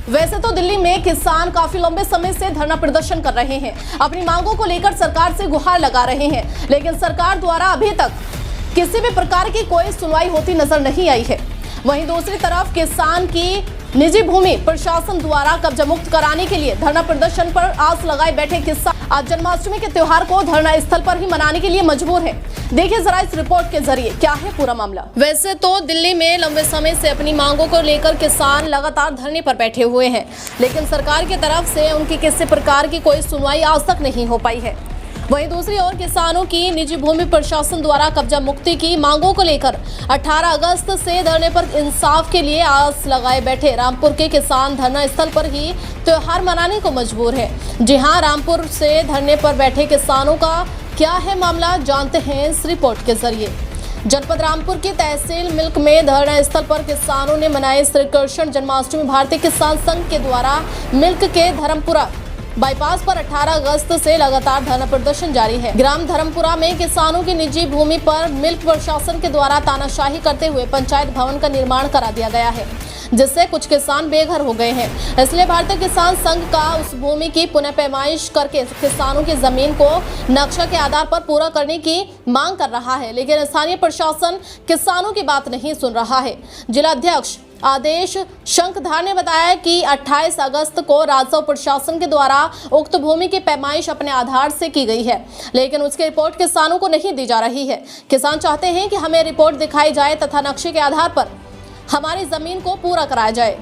वैसे तो दिल्ली में किसान काफी लंबे समय से धरना प्रदर्शन कर रहे हैं, अपनी मांगों को लेकर सरकार से गुहार लगा रहे हैं, लेकिन सरकार द्वारा अभी तक किसी भी प्रकार की कोई सुनवाई होती नजर नहीं आई है। वहीं दूसरी तरफ किसान की निजी भूमि प्रशासन द्वारा कब्जा मुक्त कराने के लिए धरना प्रदर्शन पर आस लगाए बैठे किसान आज जन्माष्टमी के त्योहार को धरना स्थल पर ही मनाने के लिए मजबूर है। देखिए जरा इस रिपोर्ट के जरिए क्या है पूरा मामला। वैसे तो दिल्ली में लंबे समय से अपनी मांगों को लेकर किसान लगातार धरने पर बैठे हुए हैं, लेकिन सरकार की तरफ से उनकी किसी प्रकार की कोई सुनवाई आज तक नहीं हो पाई है। वहीं दूसरी ओर किसानों की निजी भूमि प्रशासन द्वारा कब्जा मुक्ति की मांगों को लेकर 18 अगस्त से धरने पर इंसाफ के लिए आस लगाए बैठे रामपुर के किसान धरना स्थल पर ही त्योहार मनाने को मजबूर है। जी हां, रामपुर से धरने पर बैठे किसानों का क्या है मामला, जानते हैं इस रिपोर्ट के जरिए। जनपद रामपुर की तहसील मिल्क में धरना स्थल पर किसानों ने मनाए श्री कृष्ण जन्माष्टमी। भारतीय किसान संघ के द्वारा मिल्क के धर्मपुरा बाईपास पर 18 अगस्त से लगातार धरना प्रदर्शन जारी है। ग्राम धर्मपुरा में किसानों की निजी भूमि पर मिल्क प्रशासन के द्वारा तानाशाही करते हुए पंचायत भवन का निर्माण करा दिया गया है, जिससे कुछ किसान बेघर हो गए हैं। इसलिए भारतीय किसान संघ का उस भूमि की पुनः पैमाइश करके किसानों की जमीन को नक्शा के आधार पर पूरा करने की मांग कर रहा है, लेकिन स्थानीय प्रशासन किसानों की बात नहीं सुन रहा है। जिला अध्यक्ष आदेश शंखधार ने बताया कि 28 अगस्त को राजस्व प्रशासन के द्वारा उक्त भूमि की पैमाइश अपने आधार से की गई है, लेकिन उसकी रिपोर्ट किसानों को नहीं दी जा रही है। किसान चाहते हैं कि हमें रिपोर्ट दिखाई जाए तथा नक्शे के आधार पर हमारी जमीन को पूरा कराया जाए।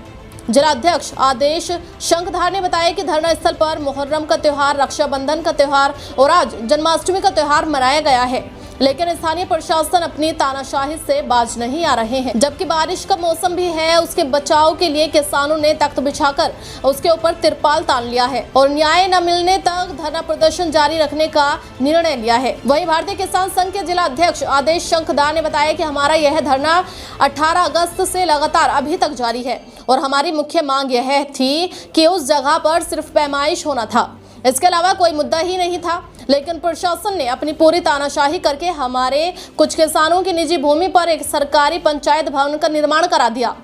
जिला अध्यक्ष आदेश शंखधार ने बताया कि धरना स्थल पर मुहर्रम का त्योहार, रक्षाबंधन का त्योहार और आज जन्माष्टमी का त्योहार मनाया गया है, लेकिन स्थानीय प्रशासन अपनी तानाशाही से बाज नहीं आ रहे हैं। जबकि बारिश का मौसम भी है, उसके बचाव के लिए किसानों ने तख्त बिछाकर उसके ऊपर तिरपाल तान लिया है और न्याय न मिलने तक धरना प्रदर्शन जारी रखने का निर्णय लिया है। वहीं भारतीय किसान संघ के जिला अध्यक्ष आदेश शंखधार ने बताया कि हमारा यह धरना 18 अगस्त से लगातार अभी तक जारी है और हमारी मुख्य मांग यह थी कि उस जगह पर सिर्फ पैमाइश होना था, इसके अलावा कोई मुद्दा ही नहीं था। लेकिन प्रशासन ने अपनी पूरी तानाशाही करके हमारे कुछ किसानों की निजी भूमि पर एक सरकारी पंचायत भवन का निर्माण करा दिया।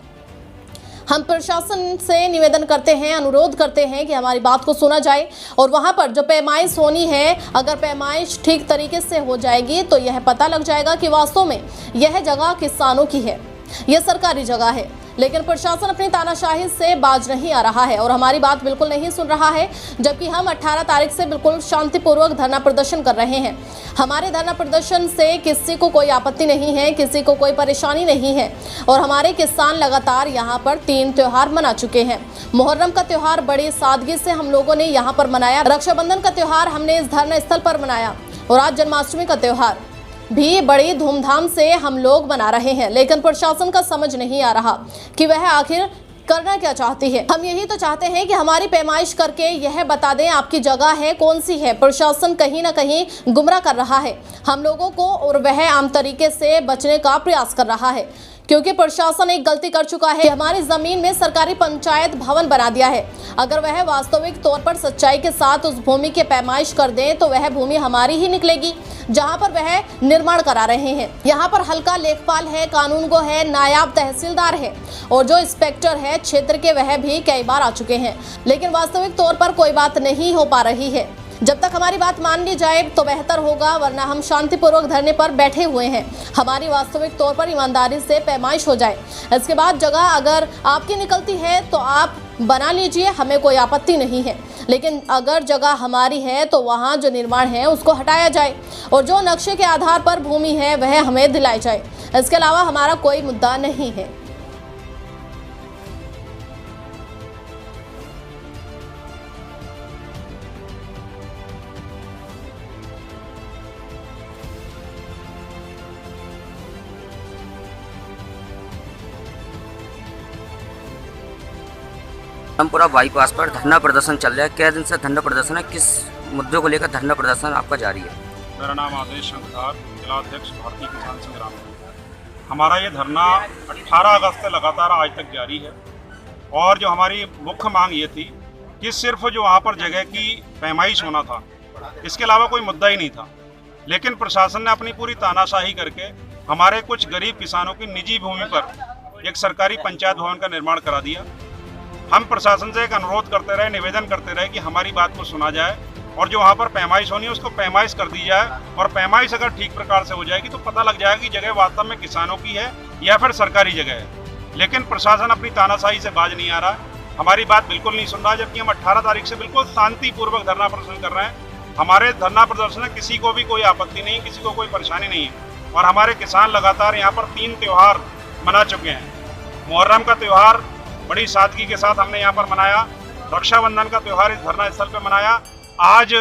हम प्रशासन से निवेदन करते हैं, अनुरोध करते हैं कि हमारी बात को सुना जाए और वहां पर जो पैमाइश होनी है, अगर पैमाइश ठीक तरीके से हो जाएगी तो यह पता लग जाएगा कि वास्तव में यह जगह किसानों की है, यह सरकारी जगह है। लेकिन प्रशासन अपनी तानाशाही से बाज नहीं आ रहा है और हमारी बात बिल्कुल नहीं सुन रहा है, जबकि हम 18 तारीख से बिल्कुल शांतिपूर्वक धरना प्रदर्शन कर रहे हैं। हमारे धरना प्रदर्शन से किसी को कोई आपत्ति नहीं है, किसी को कोई परेशानी नहीं है और हमारे किसान लगातार यहाँ पर 3 त्योहार मना चुके हैं। मुहर्रम का त्योहार बड़ी सादगी से हम लोगों ने यहाँ पर मनाया, रक्षाबंधन का त्योहार हमने इस धरना स्थल पर मनाया और आज जन्माष्टमी का त्योहार भी बड़ी धूमधाम से हम लोग मना रहे हैं। लेकिन प्रशासन का समझ नहीं आ रहा कि वह आखिर करना क्या चाहती है। हम यही तो चाहते हैं कि हमारी पैमाइश करके यह बता दें आपकी जगह है कौन सी है। प्रशासन कहीं ना कहीं गुमराह कर रहा है हम लोगों को और वह आम तरीके से बचने का प्रयास कर रहा है, क्योंकि प्रशासन एक गलती कर चुका है, हमारी जमीन में सरकारी पंचायत भवन बना दिया है। अगर वह वास्तविक तौर पर सच्चाई के साथ उस भूमि की पैमाइश कर दें तो वह भूमि हमारी ही निकलेगी जहां पर वह निर्माण करा रहे हैं। यहाँ पर हल्का लेखपाल है, कानूनगो है, नायब तहसीलदार है और जो इंस्पेक्टर है क्षेत्र के वह भी कई बार आ चुके हैं, लेकिन वास्तविक तौर पर कोई बात नहीं हो पा रही है। जब तक हमारी बात मान ली जाए तो बेहतर होगा, वरना हम शांतिपूर्वक धरने पर बैठे हुए हैं। हमारी वास्तविक तौर पर ईमानदारी से पैमाइश हो जाए, इसके बाद जगह अगर आपकी निकलती है तो आप बना लीजिए, हमें कोई आपत्ति नहीं है। लेकिन अगर जगह हमारी है तो वहाँ जो निर्माण है उसको हटाया जाए और जो नक्शे के आधार पर भूमि है वह हमें दिलाई जाए। इसके अलावा हमारा कोई मुद्दा नहीं है। रामपुरा बाईपास पर धरना प्रदर्शन चल रहा है। क्या दिन से धरना प्रदर्शन है, किस मुद्दों को लेकर धरना प्रदर्शन आपका जारी है? मेरा नाम आदेश शंखधार, जिला अध्यक्ष भारतीय किसान संघ रामपुर। हमारा ये धरना 18 अगस्त से लगातार आज तक जारी है और जो हमारी मुख्य मांग ये थी कि सिर्फ जो वहाँ पर जगह की पैमाइश होना था, इसके अलावा कोई मुद्दा ही नहीं था। लेकिन प्रशासन ने अपनी पूरी तानाशाही करके हमारे कुछ गरीब किसानों की निजी भूमि पर एक सरकारी पंचायत भवन का निर्माण करा दिया। हम प्रशासन से एक अनुरोध करते रहे, निवेदन करते रहे कि हमारी बात को सुना जाए और जो वहाँ पर पैमाइश होनी है उसको पैमाइश कर दी जाए, और पैमाइश अगर ठीक प्रकार से हो जाएगी तो पता लग जाएगा कि जगह वास्तव में किसानों की है या फिर सरकारी जगह है। लेकिन प्रशासन अपनी तानाशाही से बाज नहीं आ रहा, हमारी बात बिल्कुल नहीं सुन रहा, जबकि हम 18 तारीख से बिल्कुल शांतिपूर्वक धरना प्रदर्शन कर रहे हैं। हमारे धरना प्रदर्शन में किसी को भी कोई आपत्ति नहीं, किसी को कोई परेशानी नहीं है, और हमारे किसान लगातार यहाँ पर 3 त्यौहार मना चुके हैं। मुहर्रम का त्यौहार बड़ी सादगी के साथ हमने यहाँ पर मनाया, रक्षाबंधन का त्यौहार इस धरना स्थल पर मनाया, आज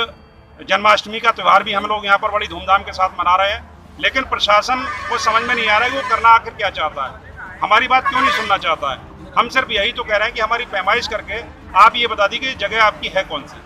जन्माष्टमी का त्यौहार भी हम लोग यहाँ पर बड़ी धूमधाम के साथ मना रहे हैं। लेकिन प्रशासन को समझ में नहीं आ रहा है कि वो करना आखिर क्या चाहता है, हमारी बात क्यों नहीं सुनना चाहता है। हम सिर्फ यही तो कह रहे हैं कि हमारी पैमाइश करके आप ये बता दी कि जगह आपकी है कौन सी।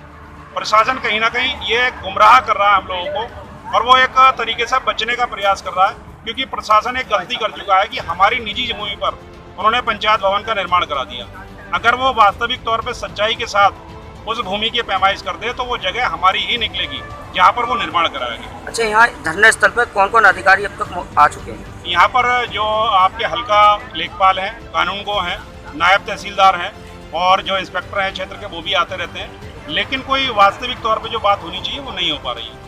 प्रशासन कहीं ना कहीं ये गुमराह कर रहा है हम लोगों को, और वो एक तरीके से बचने का प्रयास कर रहा है, क्योंकि प्रशासन एक गलती कर चुका है कि हमारी निजी जमीन पर उन्होंने पंचायत भवन का निर्माण करा दिया। अगर वो वास्तविक तौर पर सच्चाई के साथ उस भूमि की पैमाइश कर दे तो वो जगह हमारी ही निकलेगी जहाँ पर वो निर्माण कराया गया। अच्छा, यहाँ धरना स्थल पर कौन कौन अधिकारी अब तक आ चुके हैं? यहाँ पर जो आपके हल्का लेखपाल हैं, कानून गो हैं, नायब तहसीलदार हैं और जो इंस्पेक्टर हैं क्षेत्र के, वो भी आते रहते हैं। लेकिन कोई वास्तविक तौर पे जो बात होनी चाहिए वो नहीं हो पा रही है।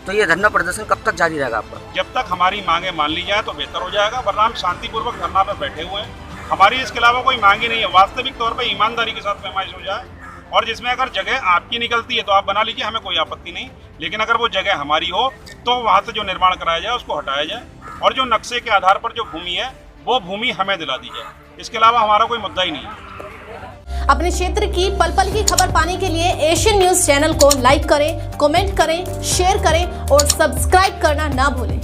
तो ये धरना प्रदर्शन कब तक जारी रहेगा आपका? जब तक हमारी मांगे मान ली जाए तो बेहतर हो जाएगा, वरना हम शांतिपूर्वक धरना पर बैठे हुए हैं। हमारी इसके अलावा कोई मांग ही नहीं है। वास्तविक तौर पर ईमानदारी के साथ पैमाइश हो जाए, और जिसमें अगर जगह आपकी निकलती है तो आप बना लीजिए, हमें कोई आपत्ति नहीं। लेकिन अगर वो जगह हमारी हो तो वहाँ से जो निर्माण कराया जाए उसको हटाया जाए, और जो नक्शे के आधार पर जो भूमि है वो भूमि हमें दिला दी जाए। इसके अलावा हमारा कोई मुद्दा ही नहीं है। अपने क्षेत्र की पल पल की खबर पाने के लिए एशियन न्यूज चैनल को लाइक करें, कमेंट करें, शेयर करें और सब्सक्राइब करना ना भूलें।